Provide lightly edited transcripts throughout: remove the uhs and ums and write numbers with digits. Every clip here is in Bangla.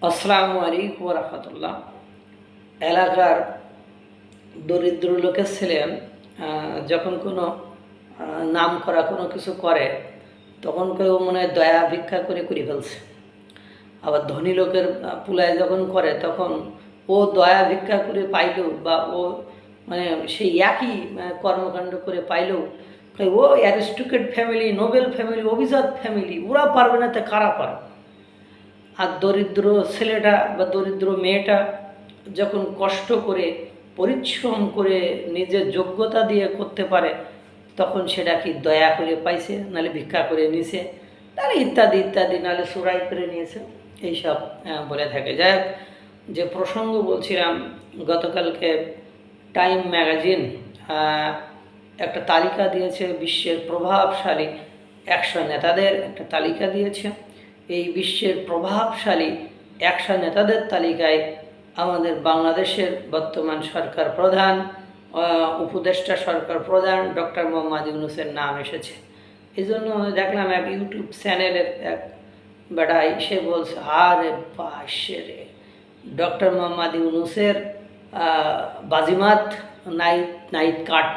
আসসালামু আলাইকুম রহমতুল্লাহ। এলাকার দরিদ্র লোকের ছেলে যখন কোনো নাম করা কোনো কিছু করে তখন কেউ মনে হয় দয়া ভিক্ষা করে করে ফেলছে। আবার ধনী লোকের পুলায় যখন করে তখন ও দয়া ভিক্ষা করে পাইলেও বা ও মানে সেই একই কর্মকাণ্ড করে পাইলেও ও অ্যারিস্টোক্রেট ফ্যামিলি, নোবেল ফ্যামিলি, অভিজাত ফ্যামিলি, ওরা পারবে না, তা কারা পারবে? আর দরিদ্র ছেলেটা বা দরিদ্র মেয়েটা যখন কষ্ট করে পরিশ্রম করে নিজের যোগ্যতা দিয়ে করতে পারে তখন সেটা কি দয়া করে পাইছে, নাহলে ভিক্ষা করে নিছে, তাহলে ইত্যাদি ইত্যাদি, নাহলে সুরাই করে নিয়েছে, এইসব বলে থাকে। যাই হোক, যে প্রসঙ্গ বলছিলাম, গতকালকে টাইম ম্যাগাজিন একটা তালিকা দিয়েছে, বিশ্বের প্রভাবশালী 100 নেতাদের একটা তালিকা দিয়েছে। এই বিশ্বের প্রভাবশালী 100 নেতাদের তালিকায় আমাদের বাংলাদেশের বর্তমান সরকার প্রধান, উপদেষ্টা সরকার প্রধান ডক্টর মোহাম্মদ ইউনূসের নাম এসেছে। এই জন্য দেখলাম এক ইউটিউব চ্যানেলের এক বেড়াই, সে বলছে আরে বাসে রে, ডক্টর মোহাম্মদ ইউনূসের বাজিমাত নাইদ কাট।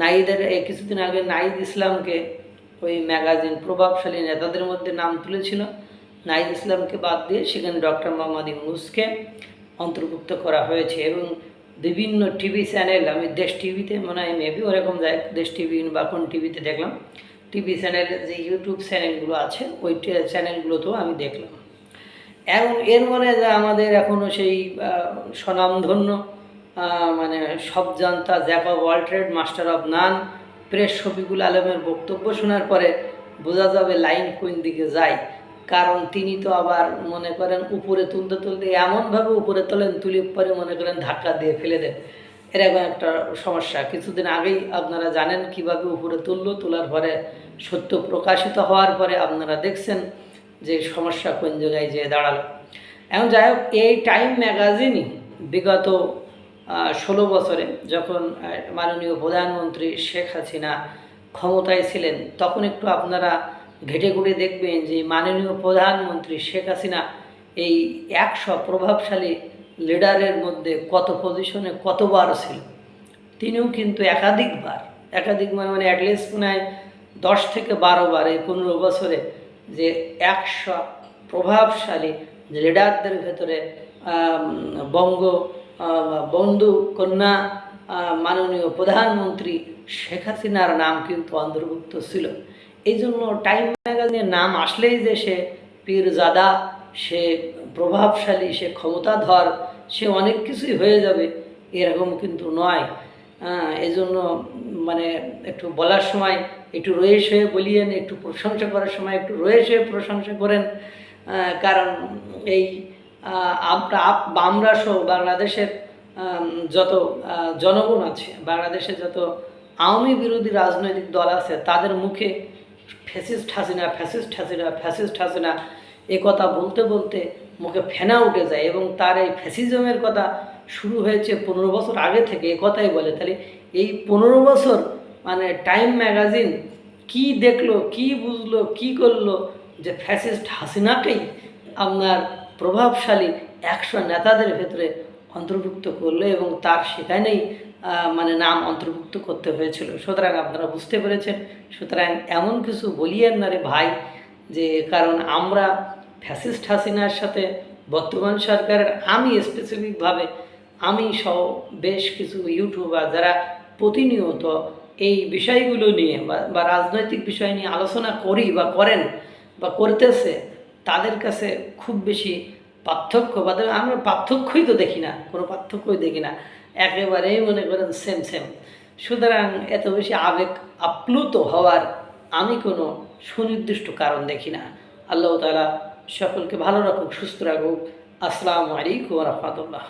নাইদের কিছুদিন আগে নাইদ ইসলামকে ওই ম্যাগাজিন প্রভাবশালী নেতাদের মধ্যে নাম তুলেছিল, নাইদ ইসলামকে বাদ দিয়ে সেখানে ডক্টর মোহাম্মদ ইউনূসকে অন্তর্ভুক্ত করা হয়েছে। এবং বিভিন্ন টিভি চ্যানেল, আমি দেশ টিভিতে মনে হয় মেবি ওরকম যায়, দেশ টিভি বা কোন টিভিতে দেখলাম, টিভি চ্যানেলের যে ইউটিউব চ্যানেলগুলো আছে ওই চ্যানেলগুলোতেও আমি দেখলাম। এবং এর মানে যে আমাদের এখনও সেই স্বনামধন্য মানে সব জানতা jack of all trade, master of none press Shafiqul আলমের বক্তব্য শোনার পরে বোঝা যাবে লাইন কোন দিকে যায়। কারণ তিনি তো আবার মনে করেন উপরে তুলতে তুলতে এমনভাবে উপরে তোলেন, তুলে পরে মনে করেন ধাক্কা দিয়ে ফেলে দেন, এরকম একটা সমস্যা। কিছুদিন আগেই আপনারা জানেন কিভাবে উপরে তুললো, তোলার পরে সত্য প্রকাশিত হওয়ার পরে আপনারা দেখছেন যে সমস্যা কোন জায়গায় যেয়ে দাঁড়ালো। এখন যাই হোক, এই টাইম ম্যাগাজিনই বিগত 16 বছরে যখন মাননীয় প্রধানমন্ত্রী শেখ হাসিনা ক্ষমতায় ছিলেন তখন একটু আপনারা ঘেটে ঘুরে দেখবেন যে মাননীয় প্রধানমন্ত্রী শেখ হাসিনা এই 100 প্রভাবশালী লিডারের মধ্যে কত পজিশনে কতবার ছিল। তিনিও কিন্তু একাধিক মানে অ্যাটলিস্ট মনে হয় 10 থেকে 12 বার এই 15 বছরে যে 100 প্রভাবশালী লিডারদের ভেতরে বন্ধু কন্যা মাননীয় প্রধানমন্ত্রী শেখ হাসিনার নাম কিন্তু অন্তর্ভুক্ত ছিল। এই জন্য টাইম ম্যাগাজিনের নাম আসলেই যে সে পীরজাদা, সে প্রভাবশালী, সে ক্ষমতাধর, সে অনেক কিছুই হয়ে যাবে এরকম কিন্তু নয়। এই জন্য মানে একটু বলার সময় একটু রয়েস হয়ে বলিয়েন, একটু প্রশংসা করার সময় একটু রয়েস হয়ে প্রশংসা করেন। কারণ এই আমরা সহ বাংলাদেশের যত জনগণ আছে, বাংলাদেশে যত আওয়ামী বিরোধী রাজনৈতিক দল আছে, তাদের মুখে fascist Hasina fascist Hasina fascist Hasina এ কথা বলতে বলতে মুখে ফেনা উঠে যায়। এবং তার এই ফ্যাসিজমের কথা শুরু হয়েছে 15 বছর আগে থেকে, এ কথাই বলে। তাহলে এই 15 বছর মানে টাইম ম্যাগাজিন কি দেখলো, কি বুঝলো, কি করলো যে ফ্যাসিস্ট হাসিনাকেই আপনার প্রভাবশালী 100 নেতাদের ভেতরে অন্তর্ভুক্ত করলো এবং তার সেখানেই মানে নাম অন্তর্ভুক্ত করতে হয়েছিল। সুতরাং আপনারা বুঝতে পেরেছেন। সুতরাং এমন কিছু বলিয়েন না রে ভাই, যে কারণ আমরা ফ্যাসিস্ট হাসিনার সাথে বর্তমান সরকারের, আমি স্পেসিফিকভাবে আমি সহ বেশ কিছু ইউটিউবার যারা প্রতিনিয়ত এই বিষয়গুলো নিয়ে বা রাজনৈতিক বিষয় নিয়ে আলোচনা করি বা করেন বা করতেছে, তাদের কাছে খুব বেশি পার্থক্য বা আমরা পার্থক্যই তো দেখি না, কোনো পার্থক্যই দেখি না, একেবারেই মনে করেন সেম। সুতরাং এত বেশি আবেগ আপ্লুত হওয়ার আমি কোনো সুনির্দিষ্ট কারণ দেখি না। আল্লাহ তাআলা সকলকে ভালো রাখুক, সুস্থ রাখুক। আসসালামু আলাইকুম ওয়া রাহমাতুল্লাহ।